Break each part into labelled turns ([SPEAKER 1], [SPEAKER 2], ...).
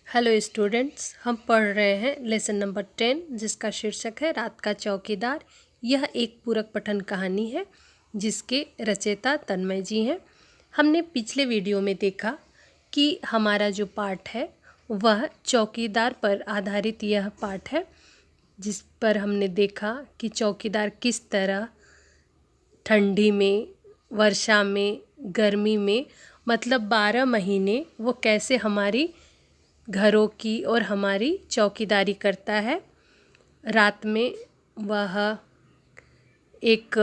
[SPEAKER 1] Hello students, हम पढ़ रहे हैं लेसन नंबर 10 जिसका शीर्षक है रात का चौकीदार। यह एक पूरक पठन कहानी है जिसके रचयिता तन्मय जी हैं। हमने पिछले वीडियो में देखा कि हमारा जो पाठ है वह चौकीदार पर आधारित यह पाठ है, जिस पर हमने देखा कि चौकीदार किस तरह ठंडी में, वर्षा में, गर्मी में, मतलब 12 महीने वो कैसे हमारी घरों की और हमारी चौकीदारी करता है। रात में वह एक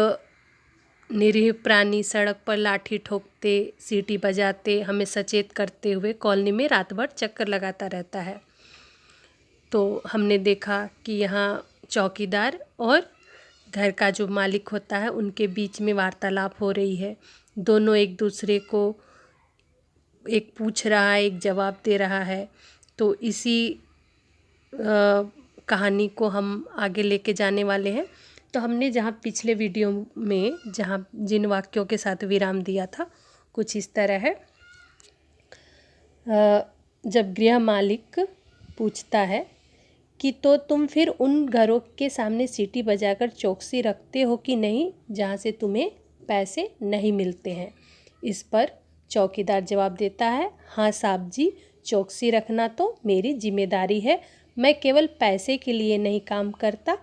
[SPEAKER 1] निरीह प्राणी सड़क पर लाठी ठोकते, सीटी बजाते, हमें सचेत करते हुए कॉलोनी में रात भर चक्कर लगाता रहता है। तो हमने देखा कि यहाँ चौकीदार और घर का जो मालिक होता है उनके बीच में वार्तालाप हो रही है। दोनों एक दूसरे को, एक पूछ रहा है, एक जवाब दे रहा है। तो इसी कहानी को हम आगे लेके जाने वाले हैं। तो हमने जहाँ पिछले वीडियो में जिन वाक्यों के साथ विराम दिया था कुछ इस तरह है। जब गृह मालिक पूछता है कि तो तुम फिर उन घरों के सामने सीटी बजाकर चौकसी रखते हो कि नहीं जहाँ से तुम्हें पैसे नहीं मिलते हैं। इस पर चौकीदार जवाब देता है, हाँ साहब जी, चौकसी रखना तो मेरी जिम्मेदारी है। मैं केवल पैसे के लिए नहीं काम करता,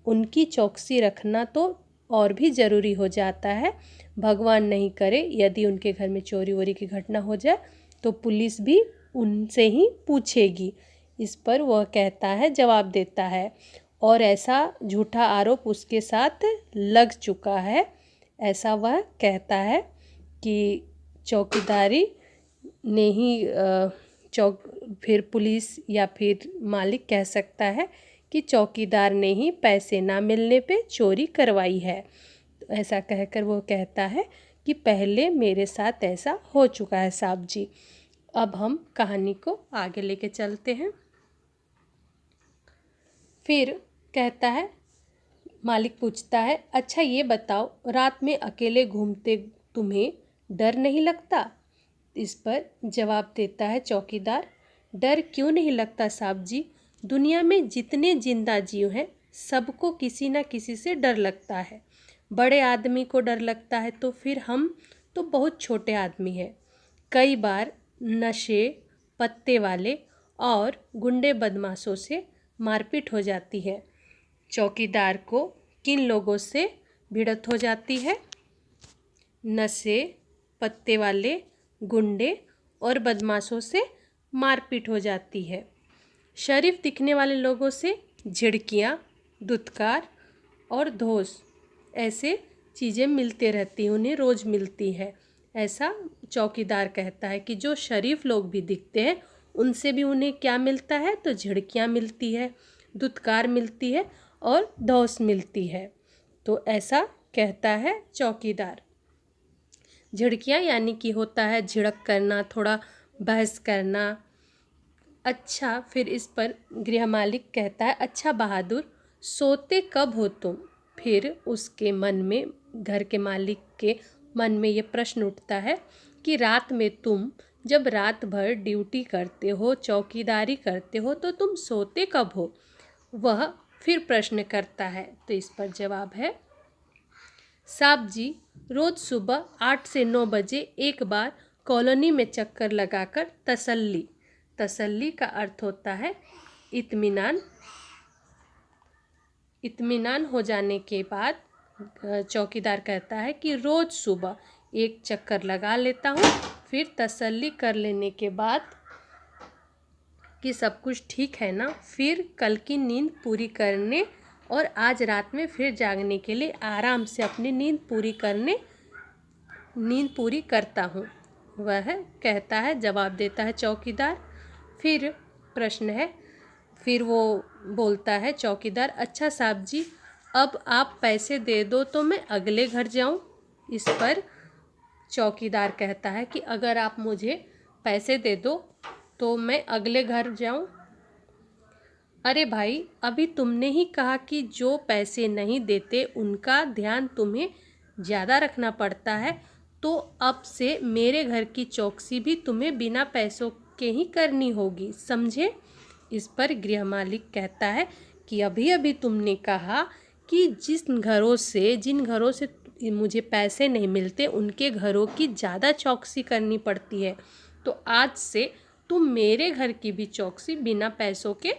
[SPEAKER 1] उनकी चौकसी रखना तो और भी ज़रूरी हो जाता है। भगवान नहीं करे यदि उनके घर में चोरी वोरी की घटना हो जाए तो पुलिस भी उनसे ही पूछेगी। इस पर वह कहता है, जवाब देता है, और ऐसा झूठा आरोप उसके साथ लग चुका है। ऐसा वह कहता है कि चौकीदारी ने ही फिर पुलिस या फिर मालिक कह सकता है कि चौकीदार ने ही पैसे ना मिलने पे चोरी करवाई है। तो ऐसा कहकर वो कहता है कि पहले मेरे साथ ऐसा हो चुका है साहब जी। अब हम कहानी को आगे लेके चलते हैं। फिर कहता है, मालिक पूछता है, अच्छा ये बताओ, रात में अकेले घूमते तुम्हें डर नहीं लगता? इस पर जवाब देता है चौकीदार, डर क्यों नहीं लगता साहब जी, दुनिया में जितने जिंदा जीव हैं सबको किसी न किसी से डर लगता है। बड़े आदमी को डर लगता है तो फिर हम तो बहुत छोटे आदमी हैं। कई बार नशे, पत्ते वाले और गुंडे बदमाशों से मारपीट हो जाती है। चौकीदार को किन लोगों से भिड़ंत हो जाती है? नशे, पत्ते वाले, गुंडे और बदमाशों से मारपीट हो जाती है। शरीफ दिखने वाले लोगों से झिड़कियाँ, दुत्कार और धोस ऐसे चीज़ें मिलते रहती हैं, उन्हें रोज़ मिलती है। ऐसा चौकीदार कहता है कि जो शरीफ लोग भी दिखते हैं उनसे भी उन्हें क्या मिलता है, तो झिड़कियाँ मिलती है, दुत्कार मिलती है और धौंस मिलती है। तो ऐसा कहता है चौकीदार। झिड़कियाँ यानी कि होता है झिड़क करना, थोड़ा बहस करना। अच्छा, फिर इस पर गृह मालिक कहता है, अच्छा बहादुर, सोते कब हो तुम? फिर उसके मन में, घर के मालिक के मन में ये प्रश्न उठता है कि रात में तुम जब रात भर ड्यूटी करते हो, चौकीदारी करते हो, तो तुम सोते कब हो? वह फिर प्रश्न करता है। तो इस पर जवाब है, साहब जी, रोज़ सुबह 8 से 9 बजे एक बार कॉलोनी में चक्कर लगाकर तसल्ली का अर्थ होता है इत्मीनान। इत्मीनान हो जाने के बाद चौकीदार कहता है कि रोज़ सुबह एक चक्कर लगा लेता हूँ, फिर तसल्ली कर लेने के बाद कि सब कुछ ठीक है ना, फिर कल की नींद पूरी करने और आज रात में फिर जागने के लिए आराम से अपनी नींद पूरी करता हूँ। वह कहता है, जवाब देता है चौकीदार। फिर प्रश्न है, फिर वो बोलता है चौकीदार, अच्छा साहब जी, अब आप पैसे दे दो तो मैं अगले घर जाऊँ। इस पर चौकीदार कहता है कि अगर आप मुझे पैसे दे दो तो मैं अगले घर जाऊँ। अरे भाई, अभी तुमने ही कहा कि जो पैसे नहीं देते उनका ध्यान तुम्हें ज़्यादा रखना पड़ता है, तो अब से मेरे घर की चौकसी भी तुम्हें बिना पैसों के ही करनी होगी, समझे। इस पर गृह मालिक कहता है कि अभी अभी तुमने कहा कि जिन घरों से मुझे पैसे नहीं मिलते उनके घरों की ज़्यादा चौकसी करनी पड़ती है, तो आज से तुम मेरे घर की भी चौकसी बिना पैसों के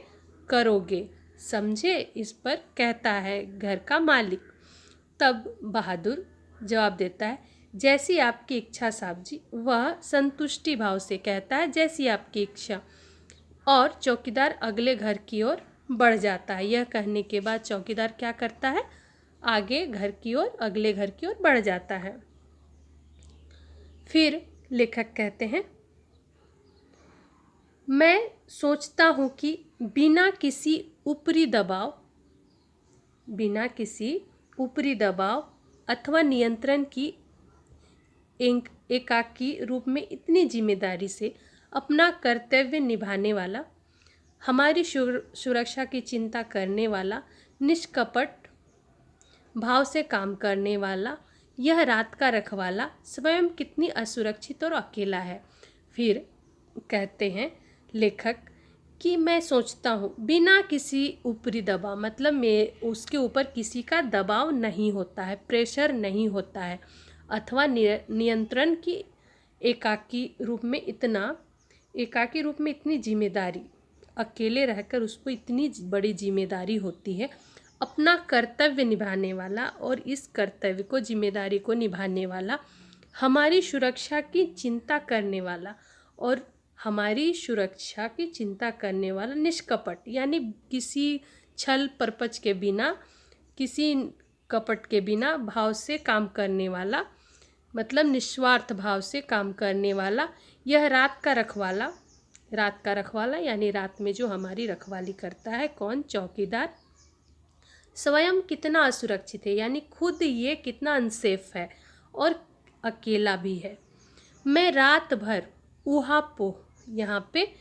[SPEAKER 1] करोगे, समझे। इस पर कहता है घर का मालिक। तब बहादुर जवाब देता है, जैसी आपकी इच्छा साहब जी। वह संतुष्टि भाव से कहता है, जैसी आपकी इच्छा। और चौकीदार अगले घर की ओर बढ़ जाता है। यह कहने के बाद चौकीदार क्या करता है, आगे घर की ओर, अगले घर की ओर बढ़ जाता है। फिर लेखक कहते हैं, मैं सोचता हूँ कि बिना किसी ऊपरी दबाव अथवा नियंत्रण की एकाकी रूप में इतनी जिम्मेदारी से अपना कर्तव्य निभाने वाला, हमारी सुरक्षा की चिंता करने वाला, निष्कपट भाव से काम करने वाला यह रात का रखवाला स्वयं कितनी असुरक्षित और अकेला है। फिर कहते हैं लेखक कि मैं सोचता हूँ बिना किसी ऊपरी दबाव, मतलब मैं उसके ऊपर किसी का दबाव नहीं होता है, प्रेशर नहीं होता है, अथवा नियंत्रण की एकाकी रूप में इतनी जिम्मेदारी, अकेले रहकर उसको इतनी बड़ी जिम्मेदारी होती है, अपना कर्तव्य निभाने वाला, और इस कर्तव्य को, जिम्मेदारी को निभाने वाला, हमारी सुरक्षा की चिंता करने वाला, और हमारी सुरक्षा की चिंता करने वाला निष्कपट, यानी किसी छल परपच के बिना, किसी कपट के बिना भाव से काम करने वाला, मतलब निस्वार्थ भाव से काम करने वाला यह रात का रखवाला यानी रात में जो हमारी रखवाली करता है, कौन, चौकीदार, स्वयं कितना असुरक्षित है, यानी खुद ये कितना अनसेफ है और अकेला भी है। मैं रात भर ऊहापोह, यहाँ पे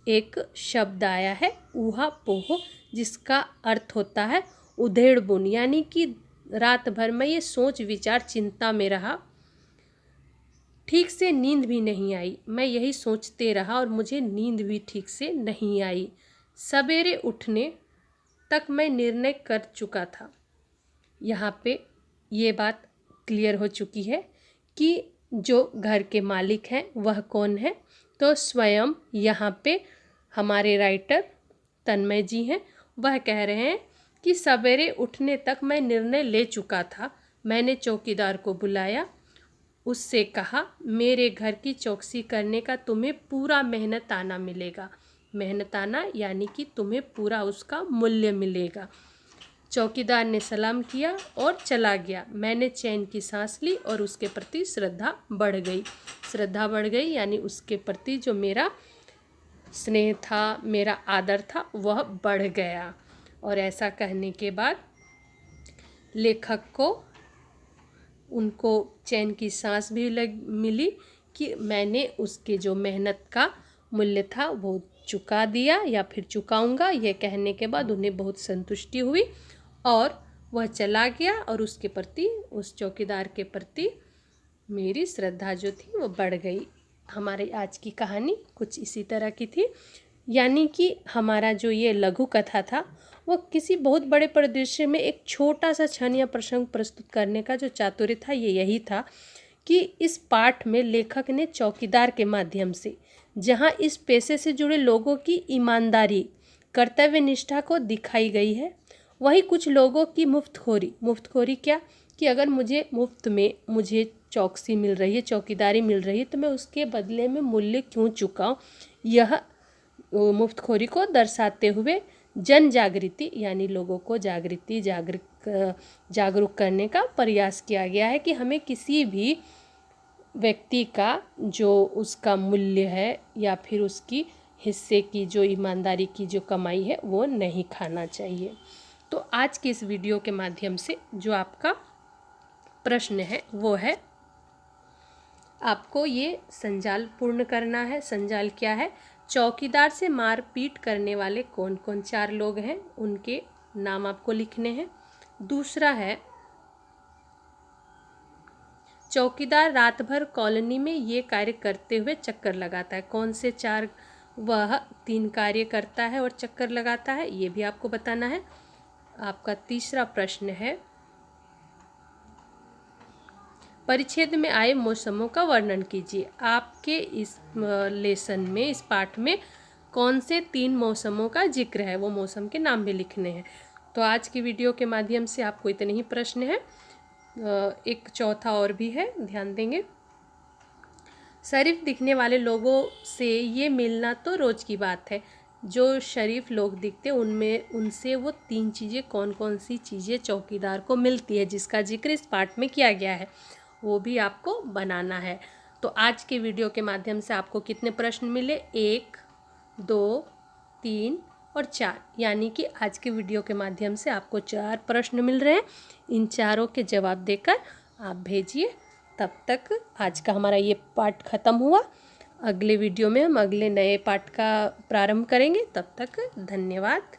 [SPEAKER 1] एक शब्द आया है ऊहापोह, जिसका अर्थ होता है उधेड़ बुन, यानी कि रात भर मैं ये सोच विचार चिंता में रहा, ठीक से नींद भी नहीं आई। मैं यही सोचते रहा और मुझे नींद भी ठीक से नहीं आई। सवेरे उठने तक मैं निर्णय कर चुका था। यहाँ पे ये बात क्लियर हो चुकी है कि जो घर के मालिक हैं वह कौन है, तो स्वयं यहाँ पे हमारे राइटर तन्मय जी हैं। वह कह रहे हैं कि सवेरे उठने तक मैं निर्णय ले चुका था। मैंने चौकीदार को बुलाया, उससे कहा मेरे घर की चौकसी करने का तुम्हें पूरा मेहनताना मिलेगा। मेहनताना यानी कि तुम्हें पूरा उसका मूल्य मिलेगा। चौकीदार ने सलाम किया और चला गया। मैंने चैन की सांस ली और उसके प्रति श्रद्धा बढ़ गई यानी उसके प्रति जो मेरा स्नेह था, मेरा आदर था, वह बढ़ गया। और ऐसा कहने के बाद लेखक को उनको चैन की सांस भी मिली कि मैंने उसके जो मेहनत का मूल्य था वो चुका दिया या फिर चुकाऊंगा। यह कहने के बाद उन्हें बहुत संतुष्टि हुई और वह चला गया और उसके प्रति, उस चौकीदार के प्रति मेरी श्रद्धा जो थी वो बढ़ गई। हमारी आज की कहानी कुछ इसी तरह की थी, यानी कि हमारा जो ये लघु कथा था वो किसी बहुत बड़े परिदृश्य में एक छोटा सा क्षण या प्रसंग प्रस्तुत करने का जो चातुर्य था ये यही था कि इस पाठ में लेखक ने चौकीदार के माध्यम से जहाँ इस पेशे से जुड़े लोगों की ईमानदारी, कर्तव्य निष्ठा को दिखाई गई है, वहीं कुछ लोगों की मुफ्तखोरी क्या कि अगर मुफ्त में मुझे चौकसी मिल रही है, चौकीदारी मिल रही है, तो मैं उसके बदले में मूल्य क्यों चुकाऊं। यह मुफ्तखोरी को दर्शाते हुए जन जागृति यानी लोगों को जागरूक करने का प्रयास किया गया है कि हमें किसी भी व्यक्ति का जो उसका मूल्य है या फिर उसकी हिस्से की जो ईमानदारी की जो कमाई है वो नहीं खाना चाहिए। तो आज की इस वीडियो के माध्यम से जो आपका प्रश्न है वो है, आपको ये संजाल पूर्ण करना है। संजाल क्या है? चौकीदार से मारपीट करने वाले कौन कौन 4 लोग हैं, उनके नाम आपको लिखने हैं। दूसरा है, चौकीदार रात भर कॉलोनी में ये कार्य करते हुए चक्कर लगाता है। कौन से 4 वह 3 कार्य करता है और चक्कर लगाता है, ये भी आपको बताना है। आपका तीसरा प्रश्न है, परिच्छेद में आए मौसमों का वर्णन कीजिए। आपके इस लेसन में, इस पाठ में कौन से 3 मौसमों का जिक्र है, वो मौसम के नाम भी लिखने हैं। तो आज की वीडियो के माध्यम से आपको इतने ही प्रश्न हैं। एक चौथा और भी है, ध्यान देंगे। शरीफ दिखने वाले लोगों से ये मिलना तो रोज़ की बात है। जो शरीफ लोग दिखते उनमें उनसे वो 3 चीज़ें कौन कौन सी चीज़ें चौकीदार को मिलती है, जिसका जिक्र इस पाठ में किया गया है, वो भी आपको बनाना है। तो आज के वीडियो के माध्यम से आपको कितने प्रश्न मिले? 1, 2, 3 और 4, यानी कि आज के वीडियो के माध्यम से आपको 4 प्रश्न मिल रहे हैं। इन चारों के जवाब देकर आप भेजिए। तब तक आज का हमारा ये पाठ ख़त्म हुआ। अगले वीडियो में हम अगले नए पाठ का प्रारंभ करेंगे। तब तक धन्यवाद।